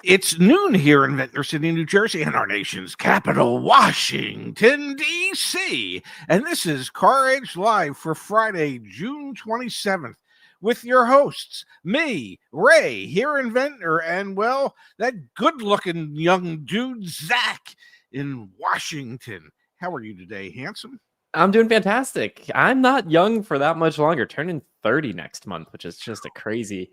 It's noon here in Ventnor City, New Jersey, and our nation's capital, Washington, D.C. And this is CarEdge Live for Friday, June 27th, with your hosts, me, Ray, here in Ventnor, and, well, that good-looking young dude, Zach, in Washington. How are you today, handsome? I'm doing fantastic. I'm not young for that much longer, turning 30 next month, which is just a crazy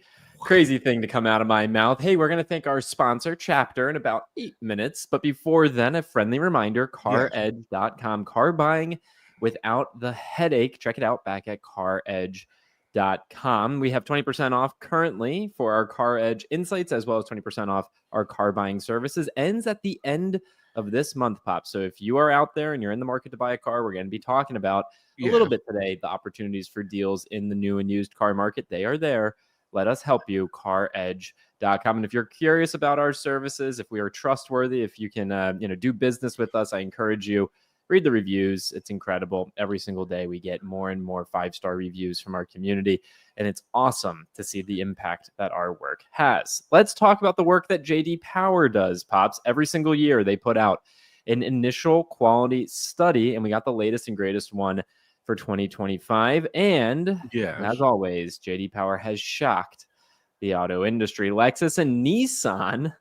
thing to come out of my mouth. Hey, we're going to thank our sponsor, Chapter, in about 8 minutes. But before then, a friendly reminder, CarEdge.com. Car buying without the headache. Check it out back at CarEdge.com. We have 20% off currently for our CarEdge Insights, as well as 20% off our car buying services. Ends at the end of this month, Pop. So if you are out there and you're in the market to buy a car, we're going to be talking about a little bit today the opportunities for deals in the new and used car market. They are there. Let us help you, CarEdge.com. And if you're curious about our services, if we are trustworthy, if you can do business with us, I encourage you, read the reviews. It's incredible. Every single day we get more and more 5-star reviews from our community, and it's awesome to see the impact that our work has. Let's talk about the work that J.D. Power does, Pops. Every single year they put out an initial quality study, and we got the latest and greatest one for 2025. And as always, J.D. Power has shocked the auto industry. Lexus and Nissan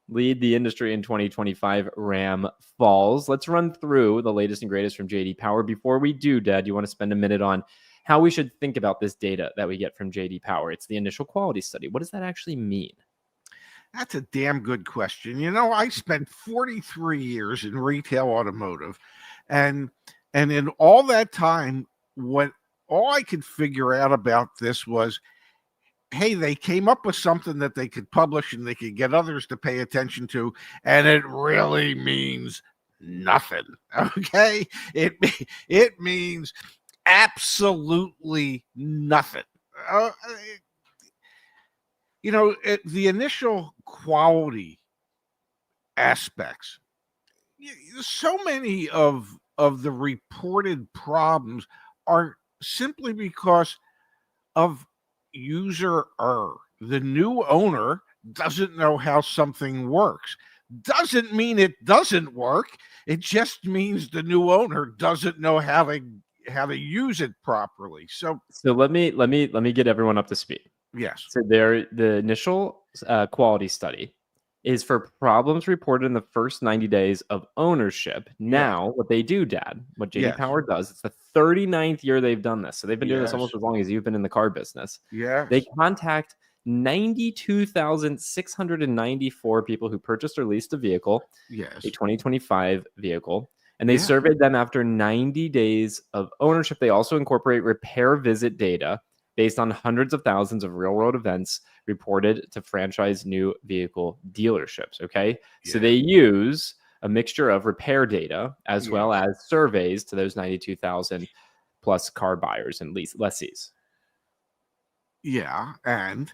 lead the industry in 2025 Ram falls. Let's run through the latest and greatest from J.D. Power. Before we do, Dad, you want to spend a minute on how we should think about this data that we get from J.D. Power? It's the initial quality study. What does that actually mean? That's a damn good question. You know, I spent 43 years in retail automotive, and in all that time, all I could figure out about this was, hey, they came up with something that they could publish and they could get others to pay attention to, and it really means nothing. Okay? It means absolutely nothing. The initial quality aspects, so many of the reported problems are simply because of user error. The new owner doesn't know how something works. Doesn't mean it doesn't work. It just means the new owner doesn't know how to use it properly. So let me get everyone up to speed. Yes. So the initial quality study is for problems reported in the first 90 days of ownership. Now, what they do, Dad, what J.D. Power does, it's the 39th year they've done this. So they've been doing this almost as long as you've been in the car business. They contact 92,694 people who purchased or leased a vehicle, a 2025 vehicle, and they surveyed them after 90 days of ownership. They also incorporate repair visit data based on hundreds of thousands of real-world events reported to franchise new vehicle dealerships, okay? So they use a mixture of repair data as well as surveys to those 92,000 plus car buyers and lessees. Yeah, and?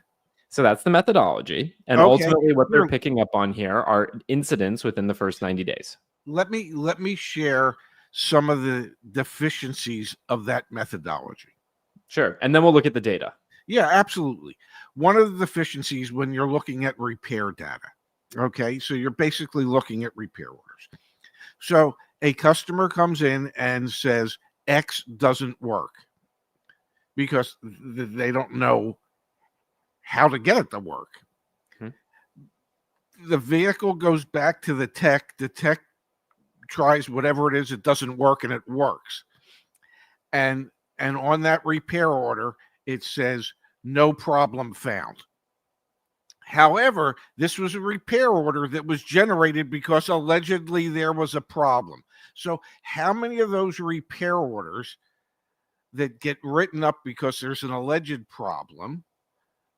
So that's the methodology. And ultimately what they're picking up on here are incidents within the first 90 days. Let me share some of the deficiencies of that methodology. Sure. And then we'll look at the data. Yeah, absolutely. One of the deficiencies when you're looking at repair data. Okay, so you're basically looking at repair orders. So a customer comes in and says X doesn't work because they don't know how to get it to work. The vehicle goes back to the tech. The tech tries whatever it is, it doesn't work, and it works. And on that repair order, it says, no problem found. However, this was a repair order that was generated because allegedly there was a problem. So how many of those repair orders that get written up because there's an alleged problem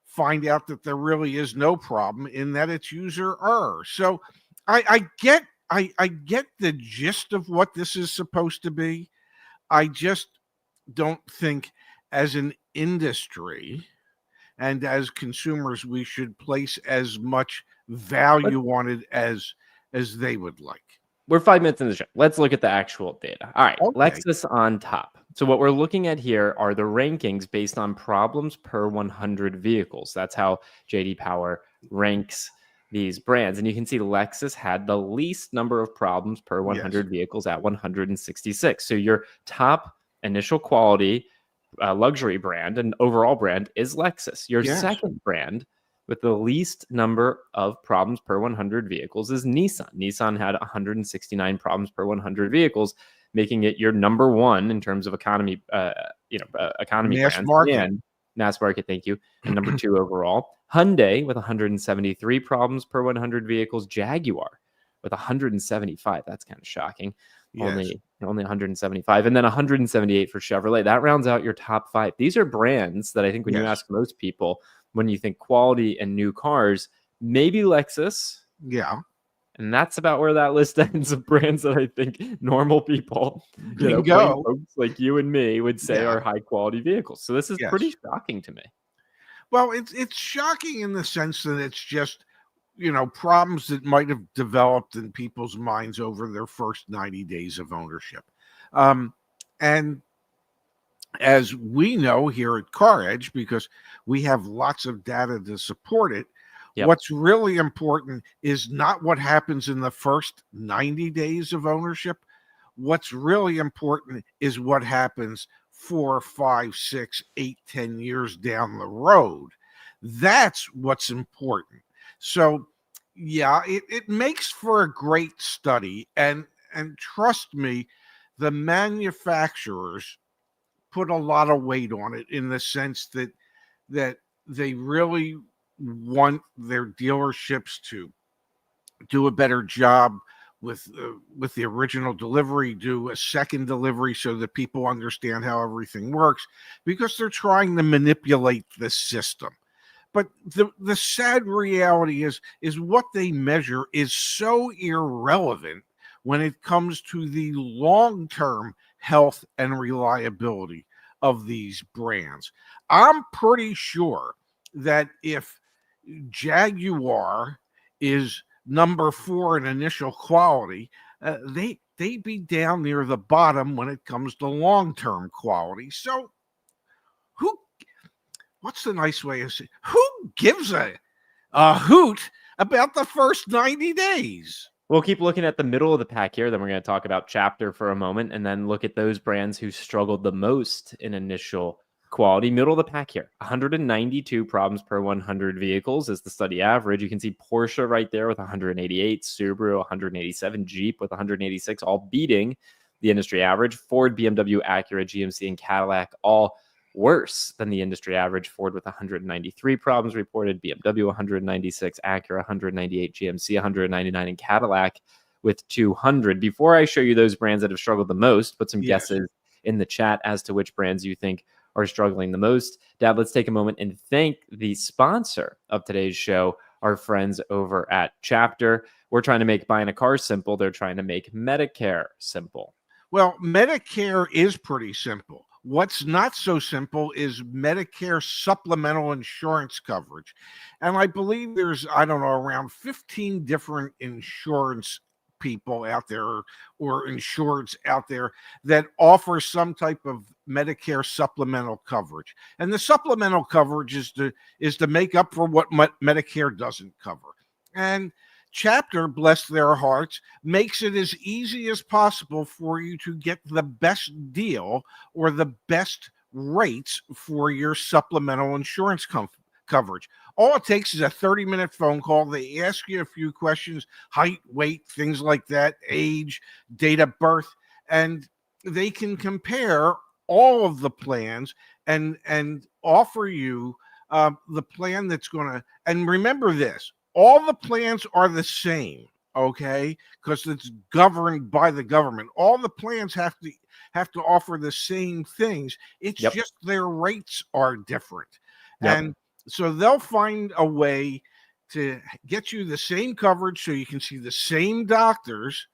find out that there really is no problem, in that it's user error? So I get the gist of what this is supposed to be. I just don't think as an industry and as consumers we should place as much value on it as they would like. We're 5 minutes in the show. Let's look at the actual data. All right, Lexus on top. So what we're looking at here are the rankings based on problems per 100 vehicles. That's how J.D. Power ranks these brands. And you can see Lexus had the least number of problems per 100 vehicles at 166. So your top initial quality luxury brand and overall brand is Lexus. Your second brand with the least number of problems per 100 vehicles is Nissan. Nissan had 169 problems per 100 vehicles, making it your number one in terms of economy, economy Mass brands market. and mass market. Thank you. And number two overall, Hyundai with 173 problems per 100 vehicles. Jaguar with 175. That's kind of shocking. Only 175, and then 178 for Chevrolet. That rounds out your top five. These are brands that I think when you ask most people, when you think quality and new cars, maybe Lexus. Yeah. And that's about where that list ends of brands that I think normal people, plain folks like you and me would say are high quality vehicles. So this is pretty shocking to me. Well, it's shocking in the sense that it's just, problems that might have developed in people's minds over their first 90 days of ownership. And as we know here at CarEdge, because we have lots of data to support it, what's really important is not what happens in the first 90 days of ownership. What's really important is what happens 4, 5, 6, 8, 10 years down the road. That's what's important. So, it makes for a great study. And trust me, the manufacturers put a lot of weight on it in the sense that they really want their dealerships to do a better job with the original delivery, do a second delivery so that people understand how everything works, because they're trying to manipulate the system. But the sad reality is what they measure is so irrelevant when it comes to the long-term health and reliability of these brands. I'm pretty sure that if Jaguar is number 4 in initial quality, they'd be down near the bottom when it comes to long-term quality. So what's the nice way of saying, who gives a hoot about the first 90 days? We'll keep looking at the middle of the pack here. Then we're going to talk about Chapter for a moment and then look at those brands who struggled the most in initial quality. Middle of the pack here, 192 problems per 100 vehicles is the study average. You can see Porsche right there with 188, Subaru 187, Jeep with 186, all beating the industry average. Ford, BMW, Acura, GMC, and Cadillac all worse than the industry average. Ford with 193 problems reported, BMW 196, Acura 198, GMC 199, and Cadillac with 200. Before I show you those brands that have struggled the most, put some guesses in the chat as to which brands you think are struggling the most. Dad, let's take a moment and thank the sponsor of today's show, our friends over at Chapter. We're trying to make buying a car simple. They're trying to make Medicare simple. Well, Medicare is pretty simple. What's not so simple is Medicare supplemental insurance coverage. And I believe there's, around 15 different insurance people out there or insureds out there that offer some type of Medicare supplemental coverage. And the supplemental coverage is to make up for what Medicare doesn't cover. And Chapter, bless their hearts, makes it as easy as possible for you to get the best deal or the best rates for your supplemental insurance coverage. All it takes is a 30-minute phone call. They ask you a few questions, height, weight, things like that, age, date of birth, and they can compare all of the plans and offer you the plan that's going to, and remember this, all the plans are the same, okay? Because it's governed by the government. All the plans have to offer the same things. It's just their rates are different. And so they'll find a way to get you the same coverage so you can see the same doctors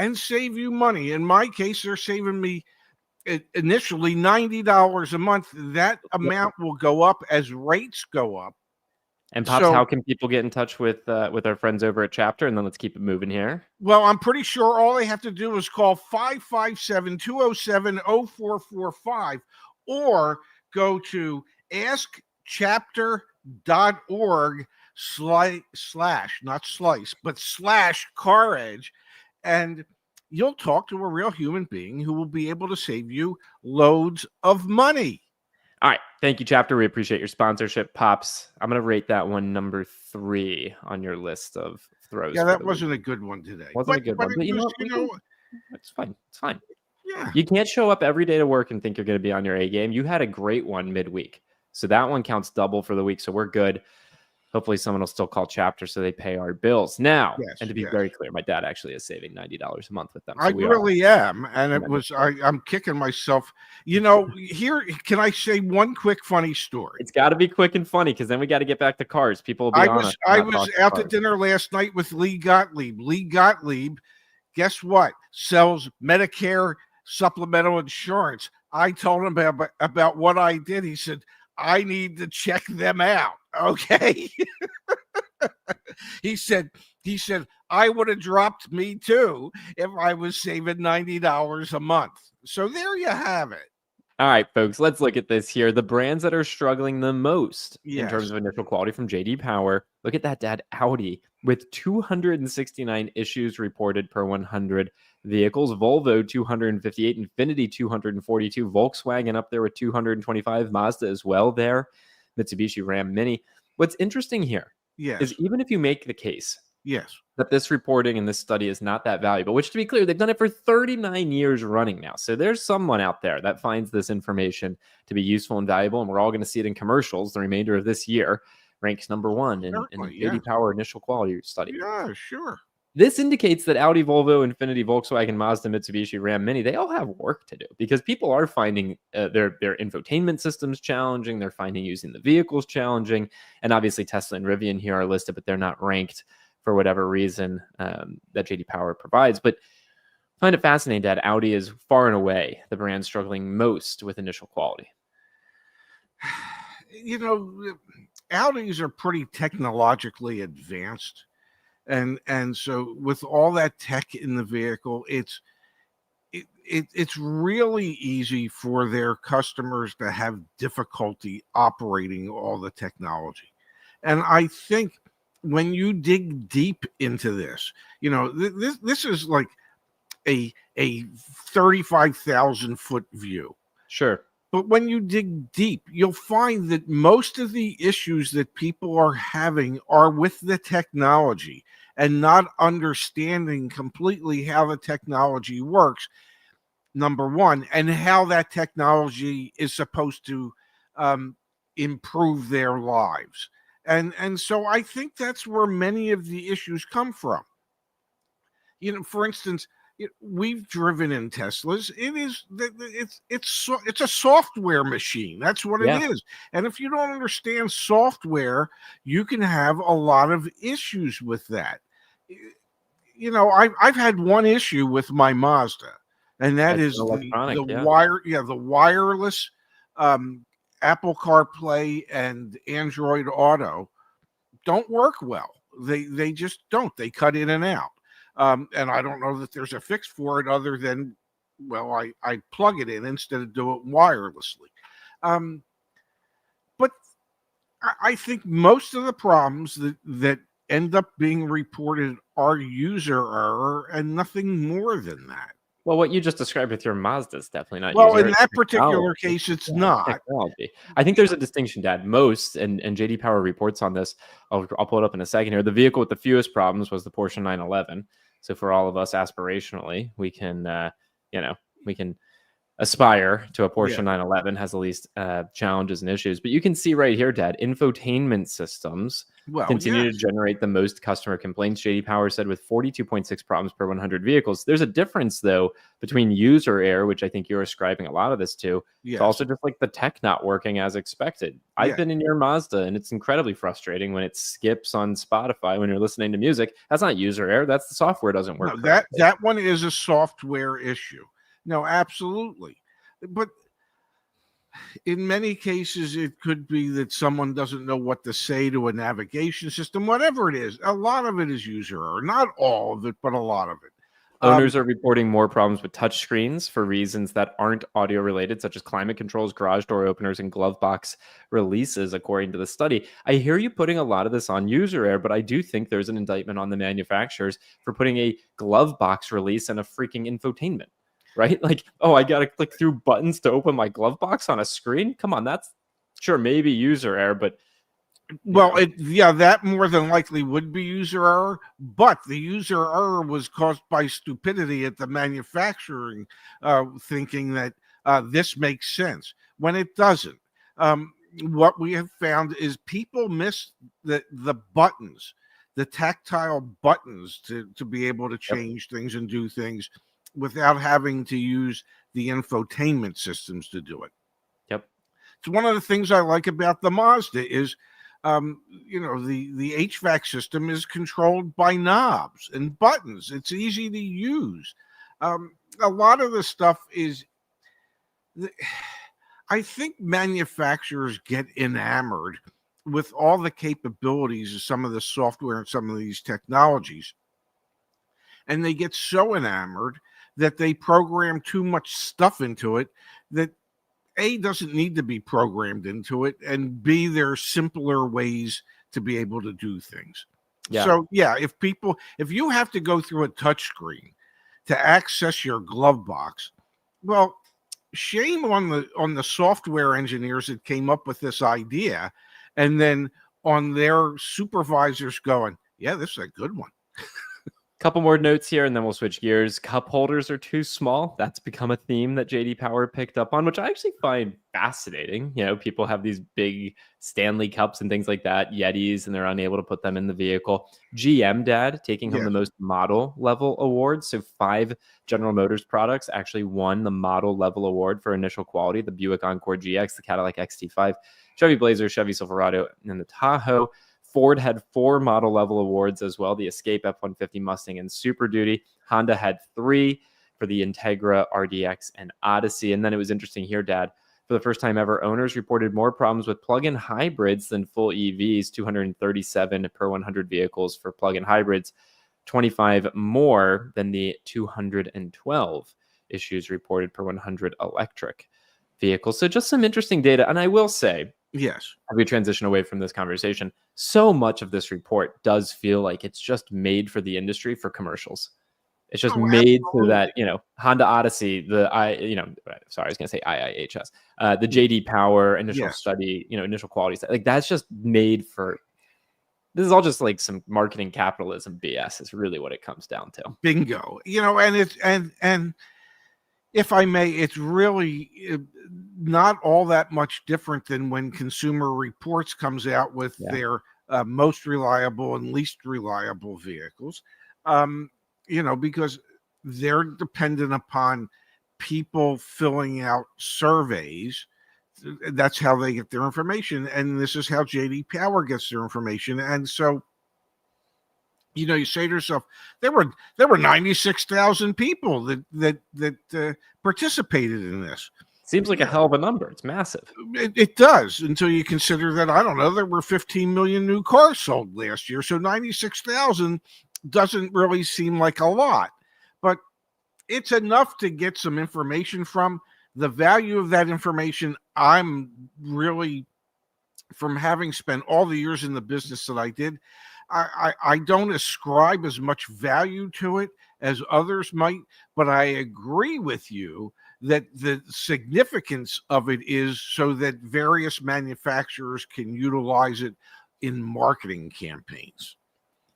and save you money. In my case, they're saving me initially $90 a month. That amount will go up as rates go up. And Pops, how can people get in touch with our friends over at Chapter? And then let's keep it moving here. Well, I'm pretty sure all they have to do is call 557-207-0445 or go to askchapter.org not slice, but slash CarEdge, and you'll talk to a real human being who will be able to save you loads of money. All right. Thank you, Chapter. We appreciate your sponsorship, Pops. I'm going to rate that one number 3 on your list of throws. Yeah, that wasn't a good one today. Wasn't a good one. But it was, it's fine. It's fine. yeah. You can't show up every day to work and think you're going to be on your A game. You had a great one midweek. So that one counts double for the week. So we're good. Hopefully someone will still call Chapter so they pay our bills. Now, and to be very clear, my dad actually is saving $90 a month with them. So I really am. And it was, I'm kicking myself. Here, can I say one quick funny story? It's got to be quick and funny because then we got to get back to cars. People will be on us. I was out to dinner last night with Lee Gottlieb. Lee Gottlieb, guess what? Sells Medicare supplemental insurance. I told him about what I did. He said, I need to check them out. Okay. He said, I would have dropped me too if I was saving $90 a month. So there you have it. All right, folks, let's look at this here. The brands that are struggling the most in terms of initial quality from JD Power. Look at that, Dad. Audi with 269 issues reported per 100 vehicles. Volvo 258, Infiniti 242, Volkswagen up there with 225, Mazda as well there, Mitsubishi Ram Mini. What's interesting here is even if you make the case that this reporting and this study is not that valuable, which to be clear, they've done it for 39 years running now. So there's someone out there that finds this information to be useful and valuable, and we're all going to see it in commercials the remainder of this year. Ranks number 1 in JD Power initial quality study. Yeah, sure. This indicates that Audi, Volvo, Infiniti, Volkswagen, Mazda, Mitsubishi, Ram, Mini, they all have work to do because people are finding their infotainment systems challenging. They're finding using the vehicles challenging. And obviously Tesla and Rivian here are listed, but they're not ranked for whatever reason that JD Power provides. But I find it fascinating that Audi is far and away the brand struggling most with initial quality. Audis are pretty technologically advanced. And so with all that tech in the vehicle, it's really easy for their customers to have difficulty operating all the technology. And I think when you dig deep into this, this is like a 35,000 foot view. Sure. But when you dig deep, you'll find that most of the issues that people are having are with the technology and not understanding completely how the technology works, number one, and how that technology is supposed to improve their lives. And so I think that's where many of the issues come from. For instance, we've driven in Teslas. It's a software machine. That's what it is. And if you don't understand software, you can have a lot of issues with that. I've had one issue with my Mazda, and that's the wireless Apple CarPlay and Android Auto don't work well. They just don't. They cut in and out. And I don't know that there's a fix for it other than, I plug it in instead of do it wirelessly. But I think most of the problems that end up being reported are user error and nothing more than that. Well, what you just described with your Mazda is definitely not. Well, in that particular case, it's not. Technology. I think there's a distinction, Dad. Most, and JD Power reports on this. I'll pull it up in a second here. The vehicle with the fewest problems was the Porsche 911. So for all of us aspirationally, we can aspire to a Porsche 911, has the least challenges and issues. But you can see right here, Dad, infotainment systems continue to generate the most customer complaints. JD Power said with 42.6 problems per 100 vehicles. There's a difference, though, between user error, which I think you're ascribing a lot of this to. It's also just like the tech not working as expected. I've been in your Mazda, and it's incredibly frustrating when it skips on Spotify when you're listening to music. That's not user error. That's the software doesn't work. No, that one is a software issue. No, absolutely. But in many cases, it could be that someone doesn't know what to say to a navigation system, whatever it is. A lot of it is user error. Not all of it, but a lot of it. Owners are reporting more problems with touchscreens for reasons that aren't audio related, such as climate controls, garage door openers, and glove box releases, according to the study. I hear you putting a lot of this on user error, but I do think there's an indictment on the manufacturers for putting a glove box release and a freaking infotainment, right? Like, oh, I got to click through buttons to open my glove box on a screen? Come on, that's sure maybe user error, but Well, that more than likely would be user error, but the user error was caused by stupidity at the manufacturing, thinking that this makes sense when it doesn't. What we have found is people miss the buttons, the tactile buttons to be able to change things and do things without having to use the infotainment systems to do it. Yep. It's one of the things I like about the Mazda is the HVAC system is controlled by knobs and buttons. It's easy to use. A lot of the stuff is, I think manufacturers get enamored with all the capabilities of some of the software and some of these technologies. And they get so enamored that they program too much stuff into it that A, doesn't need to be programmed into it, and B, there are simpler ways to be able to do things. Yeah. So, if you have to go through a touchscreen to access your glove box, well, shame on the software engineers that came up with this idea, and then on their supervisors going, yeah, this is a good one. Couple more notes here, and then we'll switch gears. Cup holders are too small. That's become a theme that JD Power picked up on, which I actually find fascinating. You know, people have these big Stanley cups and things like that, Yetis, and they're unable to put them in the vehicle. GM, Dad, taking home the most model level awards. So 5 General Motors products actually won the model level award for initial quality: the Buick Encore GX, the Cadillac XT5, Chevy Blazer, Chevy Silverado, and the Tahoe. Ford had 4 model level awards as well: the Escape, F-150, Mustang, and Super Duty. Honda had 3 for the Integra, RDX, and Odyssey. And then it was interesting here, Dad. For the first time ever, owners reported more problems with plug-in hybrids than full EVs, 237 per 100 vehicles for plug-in hybrids, 25 more than the 212 issues reported per 100 electric vehicles. So just some interesting data. And I will say, yes, as we transition away from this conversation, so much of this report does feel like it's just made for the industry for commercials. It's just made so that, Honda Odyssey, I was going to say IIHS, the JD Power initial study, initial quality study, like that's just made for, this is all just like some marketing capitalism BS is really what it comes down to. Bingo. And it's, and if I may, it's really not all that much different than when Consumer Reports comes out with their most reliable and least reliable vehicles, because they're dependent upon people filling out surveys. That's how they get their information. And this is how JD Power gets their information. And so, you say to yourself, there were 96,000 people that participated in this. Seems like a hell of a number. It's massive. It does, until you consider that, I don't know, there were 15 million new cars sold last year. So 96,000 doesn't really seem like a lot, but it's enough to get some information from. The value of that information, I'm really, from having spent all the years in the business that I did, I don't ascribe as much value to it as others might, but I agree with you that the significance of it is so that various manufacturers can utilize it in marketing campaigns.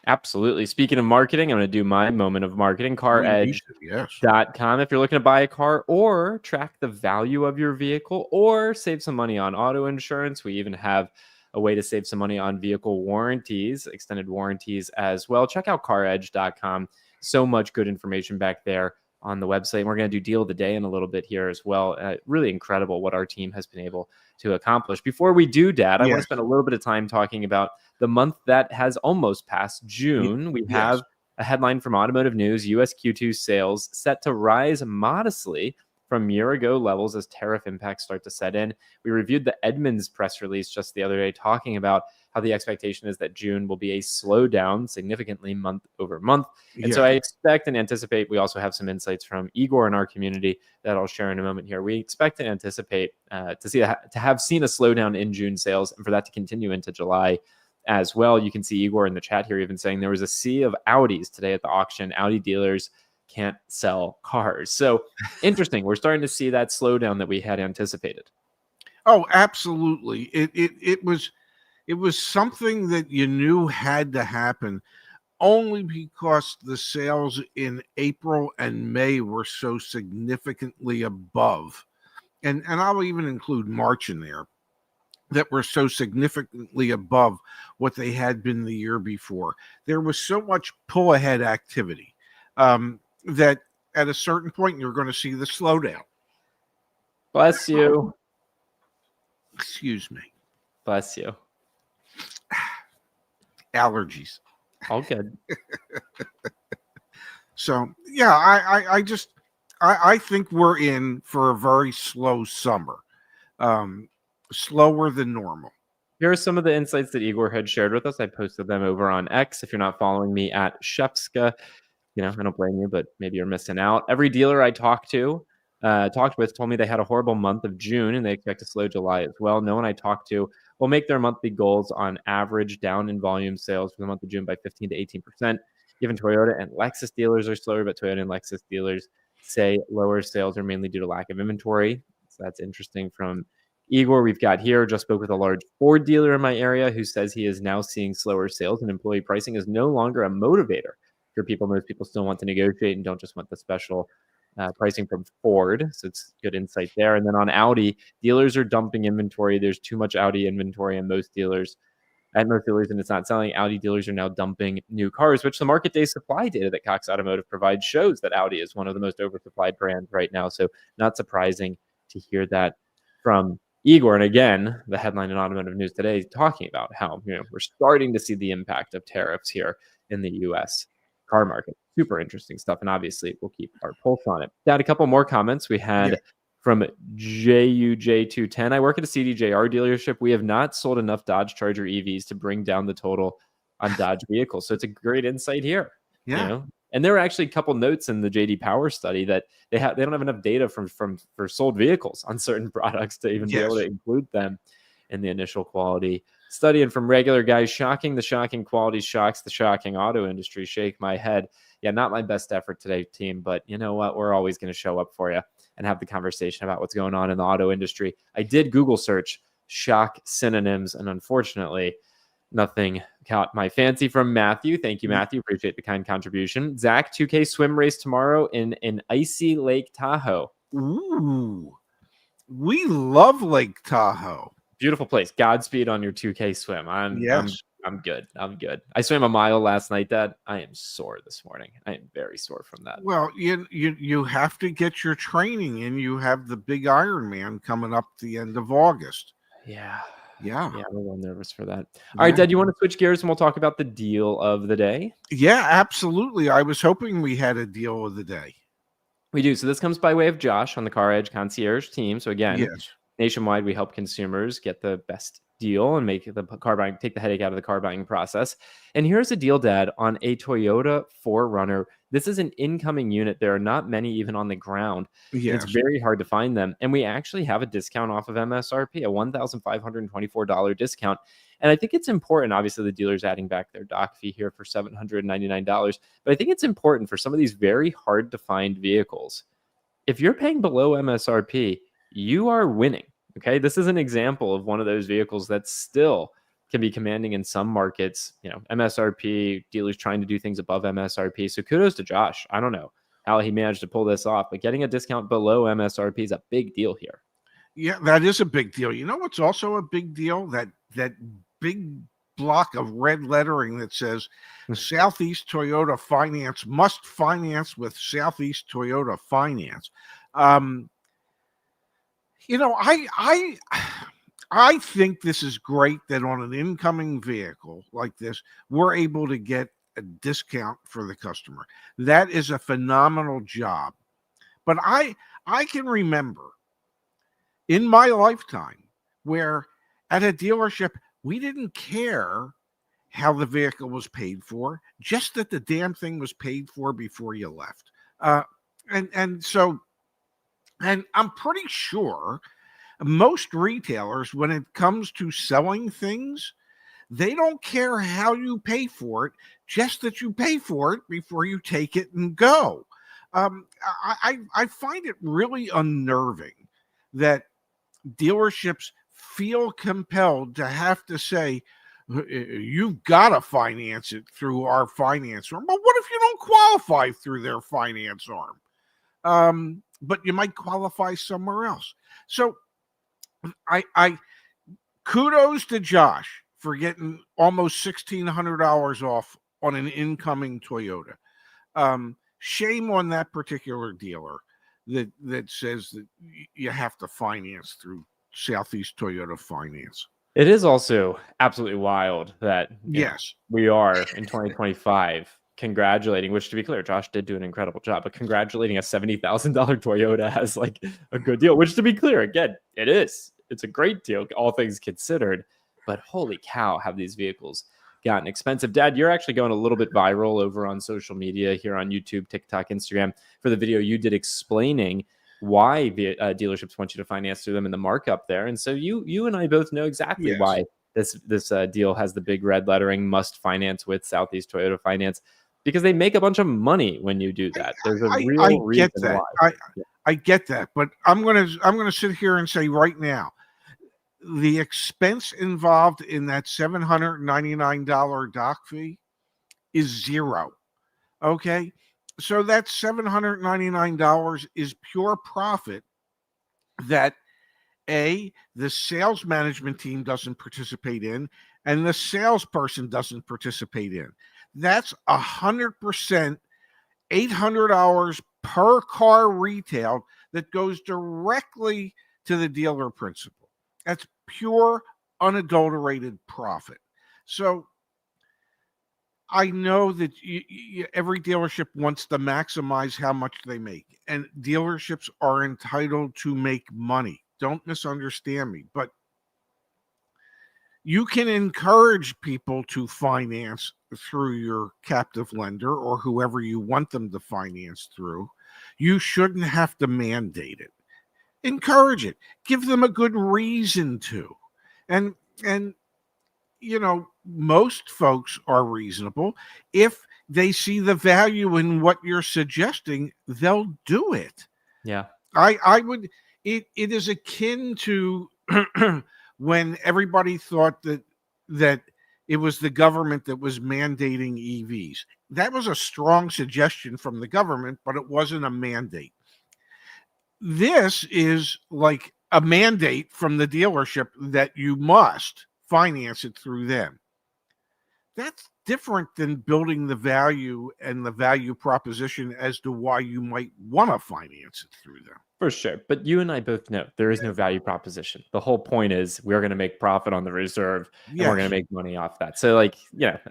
Absolutely. Speaking of marketing, I'm going to do my moment of marketing, CarEdge.com. If you're looking to buy a car or track the value of your vehicle or save some money on auto insurance, we even have a way to save some money on vehicle warranties, extended warranties as well. Check out CarEdge.com. So much good information back there on the website. And we're going to do deal of the day in a little bit here as well. Really incredible what our team has been able to accomplish. Before we do, Dad, I want to spend a little bit of time talking about the month that has almost passed, June. We have a headline from Automotive News: US Q2 sales set to rise modestly from year-ago levels as tariff impacts start to set in. We reviewed the Edmunds press release just the other day talking about how the expectation is that June will be a slowdown significantly month over month. And so I expect and anticipate, we also have some insights from Igor in our community that I'll share in a moment here. We expect and anticipate to have seen a slowdown in June sales and for that to continue into July as well. You can see Igor in the chat here even saying there was a sea of Audis today at the auction. Audi dealers can't sell cars. So interesting. We're starting to see that slowdown that we had anticipated. Oh, absolutely. It was something that you knew had to happen only because the sales in April and May were so significantly above. And I'll even include March in there, that were so significantly above what they had been the year before. There was so much pull ahead activity that at a certain point you're going to see the slowdown. Bless you. Excuse me. Bless you. Allergies. All good. So yeah, I think we're in for a very slow summer. Slower than normal. Here are some of the insights that Igor had shared with us. I posted them over on X. If you're not following me at Shepska, I don't blame you, but maybe you're missing out. Every dealer I talked with told me they had a horrible month of June and they expect a slow July as well. No one I talked to will make their monthly goals on average down in volume sales for the month of June by 15 to 18%. Even Toyota and Lexus dealers are slower, but Toyota and Lexus dealers say lower sales are mainly due to lack of inventory. So that's interesting from Igor. We've got here, just spoke with a large Ford dealer in my area who says he is now seeing slower sales and employee pricing is no longer a motivator for people. Most people still want to negotiate and don't just want the special pricing from Ford. So it's good insight there. And then on Audi, dealers are dumping inventory. There's too much Audi inventory in most dealers. At most dealers, and it's not selling. Audi dealers are now dumping new cars, which the market day supply data that Cox Automotive provides shows that Audi is one of the most oversupplied brands right now. So not surprising to hear that from Igor. And again, the headline in Automotive News today is talking about how we're starting to see the impact of tariffs here in the U.S. car market. Super interesting stuff. And obviously, we'll keep our pulse on it. Got a couple more comments. We had from JUJ210. I work at a CDJR dealership. We have not sold enough Dodge Charger EVs to bring down the total on Dodge vehicles. So it's a great insight here. Yeah. And there were actually a couple notes in the JD Power study that they don't have enough data for sold vehicles on certain products to even be able to include them in the initial quality study. And from regular guys, the shocking quality shocks the shocking auto industry. Shake my head. Yeah, not my best effort today, team, but you know what? We're always going to show up for you and have the conversation about what's going on in the auto industry. I did Google search shock synonyms, and unfortunately, nothing caught my fancy from Matthew. Thank you, Matthew. Appreciate the kind contribution. Zach, 2K swim race tomorrow in an icy Lake Tahoe. Ooh, we love Lake Tahoe. Beautiful place. Godspeed on your 2K swim. I'm good. I'm good. I swam a mile last night, Dad. I am sore this morning. I am very sore from that. Well, you have to get your training in. You have the big Ironman coming up the end of August. Yeah. Yeah. I'm a little nervous for that. All right, Dad, you want to switch gears and we'll talk about the deal of the day? Yeah, absolutely. I was hoping we had a deal of the day. We do. So this comes by way of Josh on the CarEdge concierge team. So again, nationwide, we help consumers get the best deal and make the car buying, take the headache out of the car buying process. And here's a deal, Dad, on a Toyota 4Runner. This is an incoming unit. There are not many even on the ground. It's very hard to find them. And we actually have a discount off of MSRP, a $1,524 discount. And I think it's important. Obviously, the dealer's adding back their doc fee here for $799. But I think it's important for some of these very hard to find vehicles. If you're paying below MSRP, you are winning. Okay, this is an example of one of those vehicles that still can be commanding in some markets. MSRP, dealers trying to do things above MSRP. So kudos to Josh. I don't know how he managed to pull this off, but getting a discount below MSRP is a big deal here. Yeah, that is a big deal. You know what's also a big deal? That big block of red lettering that says Southeast Toyota Finance must finance with Southeast Toyota Finance. I think this is great that on an incoming vehicle like this, we're able to get a discount for the customer. That is a phenomenal job. But I I can remember in my lifetime where at a dealership, we didn't care how the vehicle was paid for, just that the damn thing was paid for before you left. Uh, and I'm pretty sure most retailers, when it comes to selling things, they don't care how you pay for it, just that you pay for it before you take it and go. I find it really unnerving that dealerships feel compelled to have to say, you've got to finance it through our finance arm. But what if you don't qualify through their finance arm? But you might qualify somewhere else. So I kudos to Josh for getting almost $1,600 off on an incoming Toyota. Shame on that particular dealer that says that you have to finance through Southeast Toyota Finance. It is also absolutely wild that yes, we are in 2025 congratulating, which to be clear, Josh did do an incredible job, but congratulating a $70,000 Toyota as like a good deal, which to be clear, again, it is. It's a great deal, all things considered, but holy cow, have these vehicles gotten expensive. Dad, you're actually going a little bit viral over on social media here on YouTube, TikTok, Instagram for the video you did explaining why dealerships want you to finance through them in the markup there. And so you and I both know exactly yes. why this deal has the big red lettering, must finance with Southeast Toyota Finance, because they make a bunch of money when you do that. There's a real reason why. I get that, but I'm gonna sit here and say right now, the expense involved in that $799 doc fee is zero. Okay, so that $799 is pure profit that the sales management team doesn't participate in, and the salesperson doesn't participate in. That's 100%, $800 per car retailed that goes directly to the dealer principal. That's pure, unadulterated profit. So I know that every dealership wants to maximize how much they make, and dealerships are entitled to make money. Don't misunderstand me, but you can encourage people to finance through your captive lender or whoever you want them to finance through. You shouldn't have to mandate it. Encourage it. Give them a good reason to. And most folks are reasonable. If they see the value in what you're suggesting, they'll do it. Yeah. I would, it is akin to when everybody thought that it was the government that was mandating EVs. That was a strong suggestion from the government, but it wasn't a mandate. This is like a mandate from the dealership that you must finance it through them. That's different than building the value and the value proposition as to why you might want to finance it through them. For sure. But you and I both know there is no value proposition. The whole point is we're going to make profit on the reserve and we're going to make money off that. So like,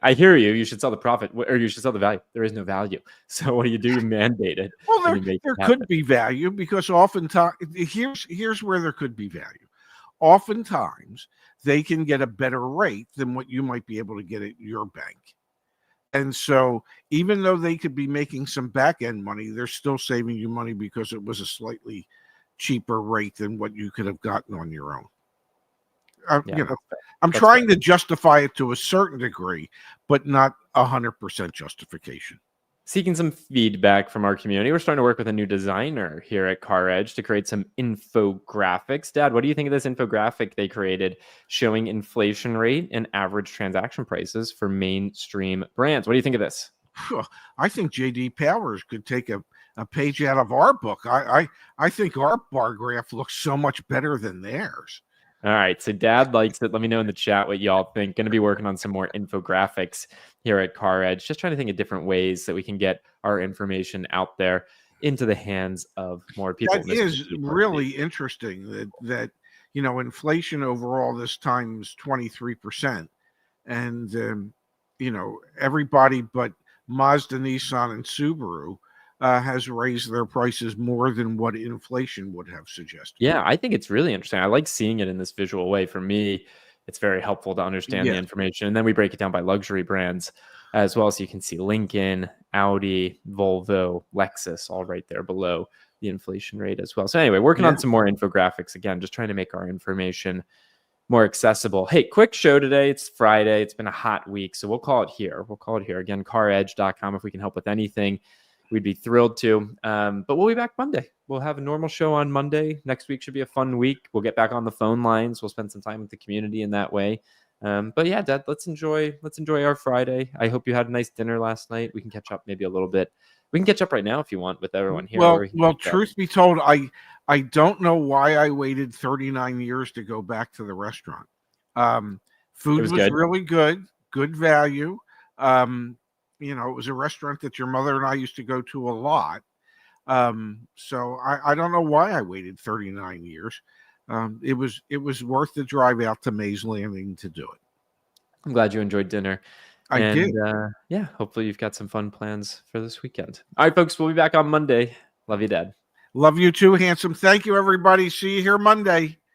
I hear you. You should sell the profit or you should sell the value. There is no value. So what do? You mandate it. Well, there could be value because oftentimes, here's where there could be value. Oftentimes, they can get a better rate than what you might be able to get at your bank. And so even though they could be making some back end money, they're still saving you money because it was a slightly cheaper rate than what you could have gotten on your own. I'm trying to justify it to a certain degree, but not 100% justification. Seeking some feedback from our community. We're starting to work with a new designer here at CarEdge to create some infographics. Dad, what do you think of this infographic they created showing inflation rate and average transaction prices for mainstream brands? What do you think of this? I think JD Powers could take a page out of our book. I think our bar graph looks so much better than theirs. All right. So Dad likes it. Let me know in the chat what y'all think. Going to be working on some more infographics here at CarEdge. Just trying to think of different ways that we can get our information out there into the hands of more people. That is really interesting that inflation overall this time is 23%. And, everybody but Mazda, Nissan, and Subaru has raised their prices more than what inflation would have suggested. Yeah, I think it's really interesting. I like seeing it in this visual way. For me, it's very helpful to understand the Yes. information. And then we break it down by luxury brands as well. So you can see Lincoln, Audi, Volvo, Lexus, all right there below the inflation rate as well. So anyway, working Yeah. on some more infographics again, just trying to make our information more accessible. Hey, quick show today. It's Friday. It's been a hot week. So we'll call it here. We'll call it here. Again, CarEdge.com. If we can help with anything, we'd be thrilled to. But we'll be back Monday. We'll have a normal show on Monday. Next week should be a fun week. We'll get back on the phone lines. We'll spend some time with the community in that way. But yeah, Dad, let's enjoy our Friday. I hope you had a nice dinner last night. We can catch up maybe a little bit. We can catch up right now if you want with everyone here. Well, truth be told, I don't know why I waited 39 years to go back to the restaurant. Food was good. really good value. It was a restaurant that your mother and I used to go to a lot. So I don't know why I waited 39 years. It was worth the drive out to Mays Landing to do it. I'm glad you enjoyed dinner. I did. Yeah, hopefully you've got some fun plans for this weekend. All right, folks, we'll be back on Monday. Love you, Dad. Love you too, handsome. Thank you, everybody. See you here Monday.